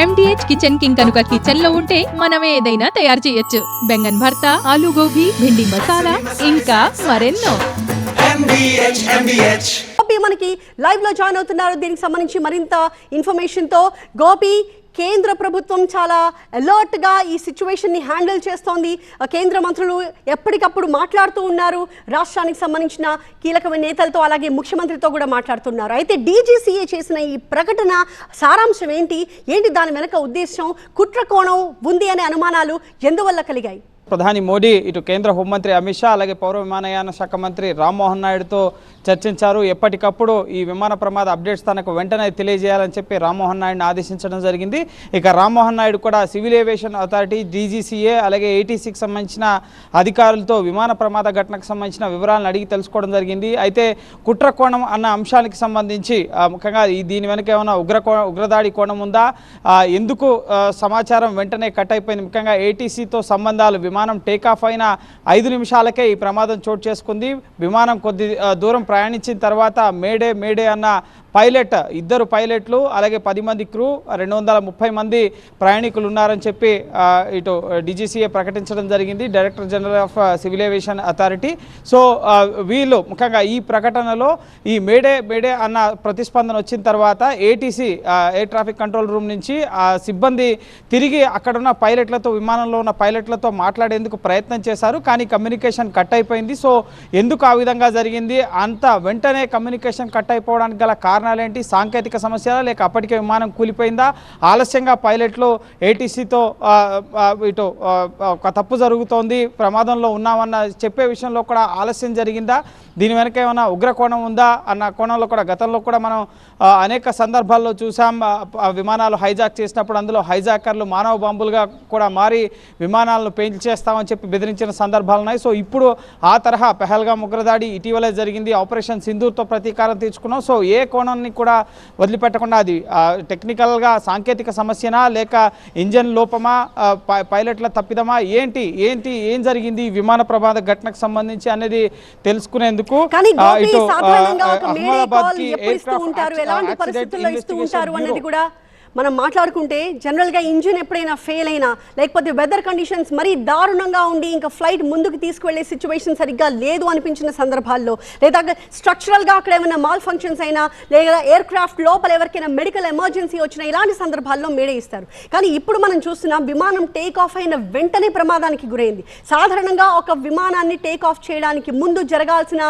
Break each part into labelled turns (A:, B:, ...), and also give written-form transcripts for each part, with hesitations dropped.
A: MDH kitchen king కనుక kitchen లో ఉంటే మనమే ఏదైనా తయారు చేయొచ్చు. బెంగన్ భర్త, ఆలు గోబీ, భిండి మసాలా, ఇంకా మరెన్నో.
B: గోపి మనకి లైవ్ లో జాయిన్ అవుతున్నారు. దీనికి సంబంధించి మరింత ఇన్ఫర్మేషన్ తో గోపి, కేంద్ర ప్రభుత్వం చాలా అలర్ట్ గా ఈ సిచ్యువేషన్ ని హ్యాండిల్ చేస్తోంది. కేంద్ర మంత్రులు ఎప్పటికప్పుడు మాట్లాడుతూ ఉన్నారు. రాష్ట్రానికి సంబంధించిన కీలకమైన నేతలతో అలాగే ముఖ్యమంత్రితో కూడా మాట్లాడుతున్నారు. అయితే DGCA చేసిన ఈ ప్రకటన సారాంశం ఏంటి దాని వెనక ఉద్దేశం, కుట్ర కోణం ఉంది అనే అనుమానాలు ఎందువల్ల కలిగాయి?
C: ప్రధాని మోడీ ఇటు కేంద్ర హోంమంత్రి అమిత్ షా అలాగే పౌర విమానయాన శాఖ మంత్రి రామ్మోహన్ నాయుడుతో చర్చించారు. ఎప్పటికప్పుడు ఈ విమాన ప్రమాద అప్డేట్స్ తనకు వెంటనే తెలియజేయాలని చెప్పి రామ్మోహన్ నాయుడుని ఆదేశించడం జరిగింది. ఇక రామ్మోహన్ నాయుడు కూడా సివిల్ ఏవియేషన్ అథారిటీ, DGCA అలాగే ATCకి సంబంధించిన అధికారులతో విమాన ప్రమాద ఘటనకు సంబంధించిన వివరాలను అడిగి తెలుసుకోవడం జరిగింది. అయితే కుట్ర కోణం అన్న అంశానికి సంబంధించి ముఖ్యంగా దీని వెనక ఏమైనా ఉగ్రదాడి కోణం ఉందా, ఎందుకు సమాచారం వెంటనే కట్ అయిపోయింది, ముఖ్యంగా ATCతో సంబంధాలు, విమానం టేకాఫ్ అయిన 5 నిమిషాలకే ఈ ప్రమాదం చోటు చేసుకుంది. విమానం కొద్ది దూరం ప్రయాణించిన తర్వాత మేడే అన్న ఇద్దరు పైలట్లు అలాగే 10 మంది క్రూ, 230 మంది ప్రయాణికులు ఉన్నారని చెప్పి ఇటు DGCA ప్రకటించడం జరిగింది, director general of civil aviation authority. So వీళ్ళు ముఖ్యంగా ఈ ప్రకటనలో ఈ మేడే అన్న ప్రతిస్పందన వచ్చిన తర్వాత ATC air traffic control room నుంచి ఆ సిబ్బంది తిరిగి అక్కడున్న పైలట్లతో, విమానంలో ఉన్న పైలట్లతో మాట్లాడేందుకు ప్రయత్నం చేశారు. కానీ కమ్యూనికేషన్ కట్ అయిపోయింది. సో ఎందుకు ఆ విధంగా జరిగింది, అంత వెంటనే కమ్యూనికేషన్ కట్ అయిపోవడానికి గల కారణాలేంటి, సాంకేతిక సమస్య లేక అప్పటికే విమానం కూలిపోయిందా, ఆలస్యంగా పైలట్లు ATCతో ఇటు ఒక తప్పు జరుగుతోంది, ప్రమాదంలో ఉన్నామన్న చెప్పే విషయంలో కూడా ఆలస్యం జరిగిందా, దీని వెనక ఏమైనా ఉగ్ర కోణం ఉందా అన్న కోణంలో కూడా గతంలో కూడా మనం అనేక సందర్భాల్లో చూసాం. విమానాలు హైజాక్ చేసినప్పుడు అందులో హైజాకర్లు మానవ బాంబులుగా కూడా మారి విమానాలను పేల్చేస్తామని చెప్పి బెదిరించిన సందర్భాలు ఉన్నాయి. సో ఇప్పుడు ఆ తరహా పెహల్గాం ఉగ్రదాడి ఇటీవలే జరిగింది, ఆపరేషన్ సింధూర్తో ప్రతీకారం తీర్చుకున్నాం. సో ఏ కోణాన్ని కూడా వదిలిపెట్టకుండా అది టెక్నికల్గా సాంకేతిక సమస్యనా లేక ఇంజన్ లోపమా, పైలట్ల తప్పిదమా, ఏం జరిగింది విమాన ప్రమాద ఘటనకు సంబంధించి అనేది తెలుసుకునేందుకు
B: అహ్మదాబాద్కి ఎలాంటి పరిస్థితుల్లో ఇస్తూ ఉంటారు అనేది కూడా మనం మాట్లాడుకుంటే, జనరల్గా ఇంజిన్ ఎప్పుడైనా ఫెయిల్ అయినా లేకపోతే వెదర్ కండిషన్స్ మరీ దారుణంగా ఉండి ఇంకా ఫ్లైట్ ముందుకు తీసుకువెళ్లే సిచ్యువేషన్ సరిగ్గా లేదు అనిపించిన సందర్భాల్లో, లేదా స్ట్రక్చరల్గా అక్కడ ఏమైనా మాల్ ఫంక్షన్స్ అయినా లేదా ఎయిర్ క్రాఫ్ట్ లోపల ఎవరికైనా మెడికల్ ఎమర్జెన్సీ వచ్చినా ఇలాంటి సందర్భాల్లో మేడే ఇస్తారు. కానీ ఇప్పుడు మనం చూస్తున్నాం విమానం టేక్ ఆఫ్ అయిన వెంటనే ప్రమాదానికి గురైంది. సాధారణంగా ఒక విమానాన్ని టేక్ ఆఫ్ చేయడానికి ముందు జరగాల్సిన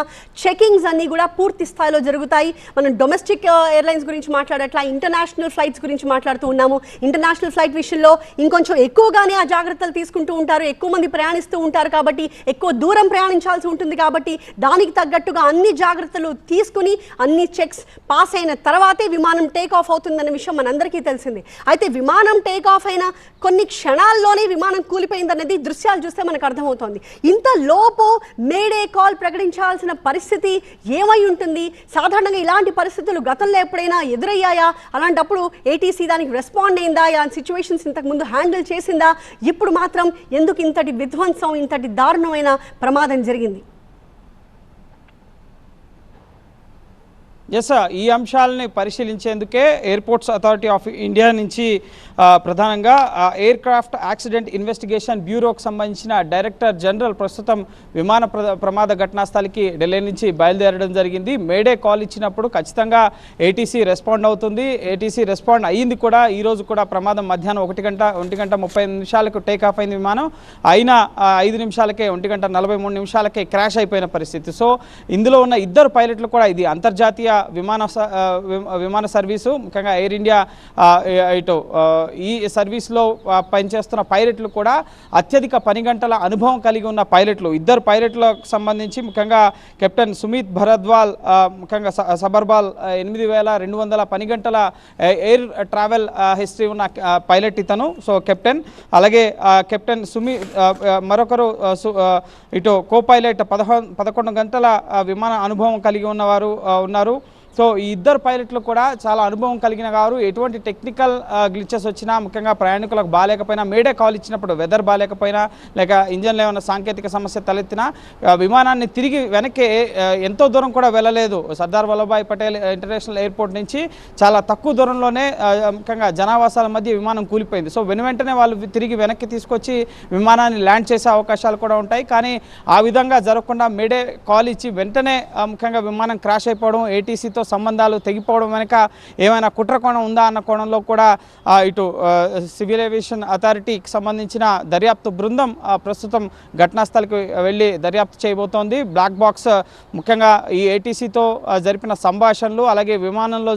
B: చెకింగ్స్ అన్నీ కూడా పూర్తి స్థాయిలో జరుగుతాయి. మనం డొమెస్టిక్ ఎయిర్లైన్స్ గురించి మాట్లాడట్లా, ఇంటర్నేషనల్ ఫ్లైట్స్ గురించి మాట్లాడుతూ ఉన్నాము. ఇంటర్నేషనల్ ఫ్లైట్ విషయంలో ఇంకొంచెం ఎక్కువగానే ఆ జాగ్రత్తలు తీసుకుంటూ ఉంటారు. ఎక్కువ మంది ప్రయాణిస్తూ ఉంటారు కాబట్టి, ఎక్కువ దూరం ప్రయాణించాల్సి ఉంటుంది కాబట్టి దానికి తగ్గట్టుగా అన్ని జాగ్రత్తలు తీసుకుని అన్ని చెక్స్ పాస్ అయిన తర్వాతే విమానం టేక్ ఆఫ్ అవుతుందన్న విషయం మనందరికీ తెలిసింది. అయితే విమానం టేక్ ఆఫ్ అయిన కొన్ని క్షణాల్లోనే విమానం కూలిపోయిందన్నది దృశ్యాలు చూస్తే మనకు అర్థమవుతోంది. ఇంత లోపు మేడే కాల్ ప్రకటించాల్సిన పరిస్థితి ఏమై ఉంటుంది? సాధారణంగా ఇలాంటి పరిస్థితులు గతంలో ఎప్పుడైనా ఎదురయ్యాయా? అలాంటప్పుడు ATC దానికి రెస్పాండ్ అయిందా? ఆ సిచ్యువేషన్స్ ఇంతకు ముందు హ్యాండిల్ చేసిందా? ఇప్పుడు మాత్రం ఎందుకు ఇంతటి విధ్వంసం, ఇంతటి దారుణమైన ప్రమాదం జరిగింది?
C: ఎస్, ఈ అంశాలని పరిశీలించేందుకే ఎయిర్పోర్ట్స్ అథారిటీ ఆఫ్ ఇండియా నుంచి ప్రధానంగా ఎయిర్ క్రాఫ్ట్ యాక్సిడెంట్ ఇన్వెస్టిగేషన్ బ్యూరోకి సంబంధించిన డైరెక్టర్ జనరల్ ప్రస్తుతం విమాన ప్రమాద ఘటనా స్థలికి ఢిల్లీ నుంచి బయలుదేరడం జరిగింది. మేడే కాల్ ఇచ్చినప్పుడు ఖచ్చితంగా ATC రెస్పాండ్ అవుతుంది. ATC రెస్పాండ్ అయ్యింది కూడా. ఈరోజు కూడా ప్రమాదం మధ్యాహ్నం 1:30 టేక్ ఆఫ్ అయింది విమానం. అయినా 5 నిమిషాలకే 1:43 నిమిషాలకే క్రాష్ అయిపోయిన పరిస్థితి. సో ఇందులో ఉన్న ఇద్దరు పైలట్లు కూడా, ఇది అంతర్జాతీయ విమాన సర్వీసు, ముఖ్యంగా ఎయిర్ ఇండియా ఇటు ఈ సర్వీస్లో పనిచేస్తున్న పైలట్లు కూడా అత్యధిక పని గంటల అనుభవం కలిగి ఉన్న పైలట్లు. ఇద్దరు పైలట్లకు సంబంధించి ముఖ్యంగా కెప్టెన్ సుమిత్ భరద్వాల్, ముఖ్యంగా సబర్బాల్ 8200 పని గంటల ఎయిర్ ట్రావెల్ హిస్టరీ ఉన్న పైలట్ ఇతను. సో కెప్టెన్, అలాగే కెప్టెన్ మరొకరు ఇటు కో పైలట్ 11 గంటల విమాన అనుభవం కలిగి ఉన్నవారు ఉన్నారు. సో ఈ ఇద్దరు పైలట్లు కూడా చాలా అనుభవం కలిగిన వారు. ఎటువంటి టెక్నికల్ గ్లిచెస్ వచ్చినా, ముఖ్యంగా ప్రయాణికులకు బాగాలేకపోయినా, మేడే కాల్ ఇచ్చినప్పుడు వెదర్ బాగాలేకపోయినా, లేక ఇంజన్లో ఏమైనా సాంకేతిక సమస్య తలెత్తినా విమానాన్ని తిరిగి వెనక్కి ఎంతో దూరం కూడా వెళ్ళలేదు. సర్దార్ వల్లభాయ్ పటేల్ ఇంటర్నేషనల్ ఎయిర్పోర్ట్ నుంచి చాలా తక్కువ దూరంలోనే ముఖ్యంగా జనావాసాల మధ్య విమానం కూలిపోయింది. సో వెంటనే వాళ్ళు తిరిగి వెనక్కి తీసుకొచ్చి విమానాన్ని ల్యాండ్ చేసే అవకాశాలు కూడా ఉంటాయి. కానీ ఆ విధంగా జరగకుండా మేడే కాల్ ఇచ్చి వెంటనే ముఖ్యంగా విమానం క్రాష్ అయిపోవడం, ఏటీసీతో సంబంధాలు తెగిపోవడం వెనుక ఏమైనా కుట్రకోణం ఉందా అన్న కోణంలో కూడా ఇటు సివిల్ ఏవియేషన్ అథారిటీకి సంబంధించిన దర్యాప్తు బృందం ప్రస్తుతం ఘటనా స్థలికి వెళ్ళి దర్యాప్తు చేయబోతోంది. బ్లాక్ బాక్స్ ముఖ్యంగా ఈ ఏటీసీతో జరిపిన సంభాషణలు, అలాగే విమానంలో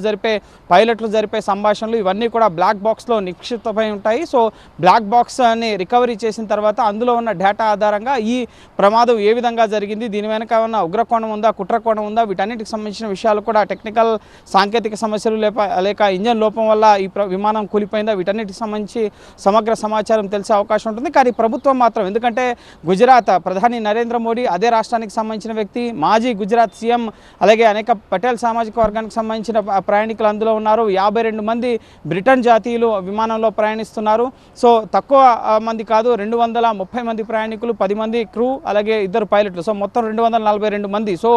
C: పైలట్లు జరిపే సంభాషణలు ఇవన్నీ కూడా బ్లాక్ బాక్స్లో నిక్షిప్తమై ఉంటాయి. సో బ్లాక్ బాక్స్ని రికవరీ చేసిన తర్వాత అందులో ఉన్న డేటా ఆధారంగా ఈ ప్రమాదం ఏ విధంగా జరిగింది, దీని వెనక ఉన్న ఉగ్రకోణం ఉందా, కుట్రకోణం ఉందా, వీటన్నిటికి సంబంధించిన విషయాలు కూడా టెక్నికల్ సాంకేతిక సమస్యలు లేక ఇంజన్ లోపం వల్ల ఈ విమానం కూలిపోయిందా, వీటన్నిటికి సంబంధించి సమగ్ర సమాచారం తెలిసే అవకాశం ఉంటుంది. కానీ ప్రభుత్వం మాత్రం, ఎందుకంటే గుజరాత్ ప్రధాని నరేంద్ర మోడీ అదే రాష్ట్రానికి సంబంధించిన వ్యక్తి, మాజీ గుజరాత్ సీఎం, అలాగే అనేక పటేల్ సామాజిక వర్గానికి సంబంధించిన ప్రయాణికులు అందులో ఉన్నారు. 52 మంది బ్రిటన్ జాతీయులు విమానంలో ప్రయాణిస్తున్నారు. సో తక్కువ మంది కాదు, 230 మంది ప్రయాణికులు, 10 మంది క్రూ, అలాగే 2 పైలట్లు. సో మొత్తం 242 మంది. సో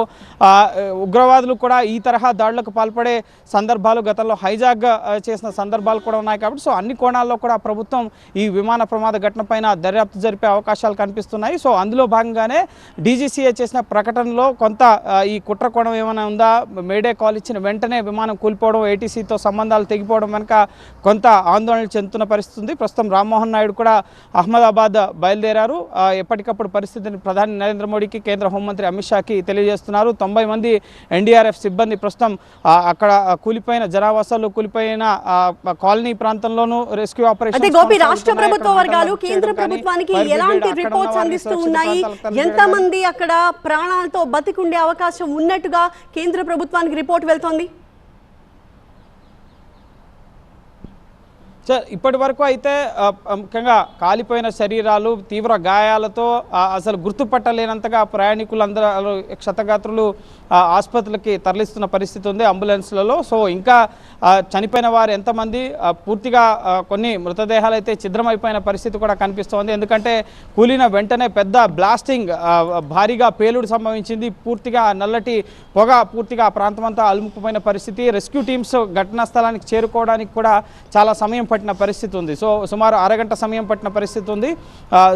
C: ఉగ్రవాదులు కూడా ఈ తరహా దాడులకు పాల్పడే సందర్భాలు, గతంలో హైజాగ్ చేసిన సందర్భాలు కూడా ఉన్నాయి. కాబట్టి సో అన్ని కోణాల్లో కూడా ప్రభుత్వం ఈ విమాన ప్రమాద ఘటన పైన దర్యాప్తు జరిపే అవకాశాలు కనిపిస్తున్నాయి. సో అందులో భాగంగానే డీజీసీఏ చేసిన ప్రకటనలో కొంత ఈ కుట్ర కోణం ఏమైనా ఉందా, మేడే కాల్ ఇచ్చిన వెంటనే విమానం కూలిపోవడం, ఏటీసీతో సంబంధాలు తెగిపోవడం వెనుక కొంత ఆందోళన చెందుతున్న పరిస్థితి ఉంది. ప్రస్తుతం రామ్మోహన్ నాయుడు కూడా అహ్మదాబాద్ బయలుదేరారు. ఎప్పటికప్పుడు పరిస్థితిని ప్రధాని నరేంద్ర మోడీకి, కేంద్ర హోంమంత్రి అమిత్ షాకి తెలియజేస్తున్నారు. 90 మంది ఎన్డీఆర్ఎఫ్ సిబ్బంది ప్రస్తుతం అక్కడ కూలిపోయిన జనావాసాల్లో కూలిపోయిన కాలనీ ప్రాంతంలోనూ రెస్క్యూ ఆపరేషన్.
B: గోపి, రాష్ట్ర ప్రభుత్వ వర్గాలు కేంద్ర ప్రభుత్వానికి ఎలాంటి రిపోర్ట్స్ అందిస్తూ ఉన్నాయి? ఎంతమంది అక్కడ ప్రాణాలతో బతికుండే అవకాశం ఉన్నట్టుగా కేంద్ర ప్రభుత్వానికి రిపోర్ట్ వెళ్తోంది?
C: సార్ ఇప్పటి వరకు అయితే ముఖ్యంగా కాలిపోయిన శరీరాలు, తీవ్ర గాయాలతో అసలు గుర్తుపట్టలేనంతగా ప్రయాణికులందరూ, క్షతగాత్రులు ఆసుపత్రులకి తరలిస్తున్న పరిస్థితి ఉంది అంబులెన్స్లలో. సో ఇంకా చనిపోయిన వారు ఎంతమంది, పూర్తిగా కొన్ని మృతదేహాలు అయితే ఛిద్రమైపోయిన పరిస్థితి కూడా కనిపిస్తోంది. ఎందుకంటే కూలిన వెంటనే పెద్ద బ్లాస్టింగ్, భారీగా పేలుడు సంభవించింది. పూర్తిగా నల్లటి పొగ పూర్తిగా ఆ ప్రాంతమంతా అలుముకుపోయిన పరిస్థితి. రెస్క్యూ టీమ్స్ ఘటనా స్థలానికి చేరుకోవడానికి కూడా చాలా సమయం పట్టిన పరిస్థితి ఉంది. సో సుమారు అరగంట సమయం పట్టిన పరిస్థితి ఉంది.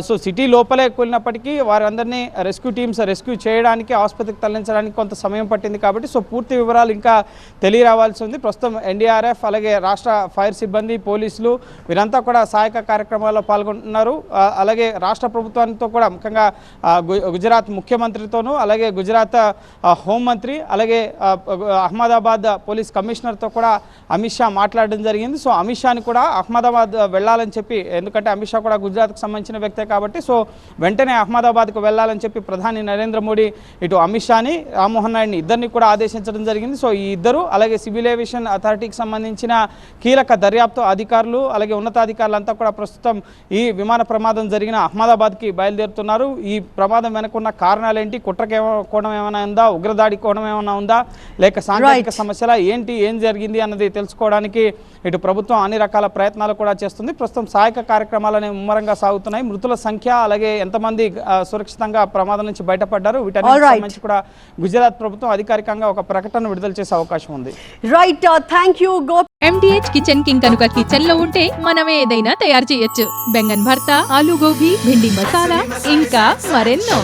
C: సో సిటీ లోపలే కూలినప్పటికీ వారందరినీ రెస్క్యూ టీమ్స్ రెస్క్యూ చేయడానికి, ఆసుపత్రికి తరలించడానికి కొంత సమయం పట్టింది. కాబట్టి సో పూర్తి వివరాలు ఇంకా తెలియరావాల్సి ఉంది. ప్రస్తుతం ఎన్డీఆర్ఎఫ్, అలాగే రాష్ట్ర ఫైర్ సిబ్బంది, పోలీసులు వీరంతా కూడా సహాయక కార్యక్రమాల్లో పాల్గొంటున్నారు. అలాగే రాష్ట్ర ప్రభుత్వానితో కూడా, ముఖ్యంగా గుజరాత్ ముఖ్యమంత్రితోనూ, అలాగే గుజరాత్ హోంమంత్రి, అలాగే అహ్మదాబాద్ పోలీస్ కమిషనర్తో కూడా అమిత్ షా మాట్లాడడం జరిగింది. సో అమిత్ షాని కూడా అహ్మదాబాద్ వెళ్ళాలని చెప్పి, ఎందుకంటే అమిత్ షా కూడా గుజరాత్కి సంబంధించిన వ్యక్తే కాబట్టి సో వెంటనే అహ్మదాబాద్కు వెళ్ళాలని చెప్పి ప్రధాని నరేంద్ర మోడీ ఇటు అమిత్ షాని, రామ్మోహన్ నాయుడిని ఇద్దరిని కూడా ఆదేశించడం జరిగింది. సో ఈ ఇద్దరు, అలాగే సివిల్ ఏవియేషన్ అథారిటీకి సంబంధించిన కీలక దర్యాప్తు అధికారులు, అలాగే ఉన్నతాధికారులు అంతా కూడా ప్రస్తుతం ఈ విమాన ప్రమాదం జరిగిన అహ్మదాబాద్కి బయలుదేరుతున్నారు. ఈ ప్రమాదం వెనుకున్న కారణాలు ఏంటి, కుట్రకి కోణం ఏమైనా ఉందా, ఉగ్రదాడి కోణం ఏమైనా ఉందా, లేక సాంకేతిక సమస్యల ఏంటి, ఏం జరిగింది అన్నది తెలుసుకోవడానికి ఇటు ప్రభుత్వం అన్ని రకాల ప్రయత్నాలు కూడా చేస్తుంది. ప్రస్తుతం సహాయక కార్యక్రమాలు ముమ్మరంగా సాగుతున్నాయి. మృతుల సంఖ్య, అలాగే ఎంతమంది సురక్షితంగా ప్రమాదం నుంచి బయటపడ్డారు, వీటన్నిటికి సంబంధించి కూడా గుజరాత్ ప్రభుత్వం అధికారికంగా ఒక ప్రకటన విడుదల చేసే అవకాశం ఉంది.
B: Right, thank you Gopi.
A: MDH kitchen king కనుక కిచెన్ లో ఉంటే మనం ఏదైనా తయారు చేయొచ్చు. బెంగన్ భర్తా, ఆలు గోబీ, భిండి మసాలా, ఇంకా మరెన్నో.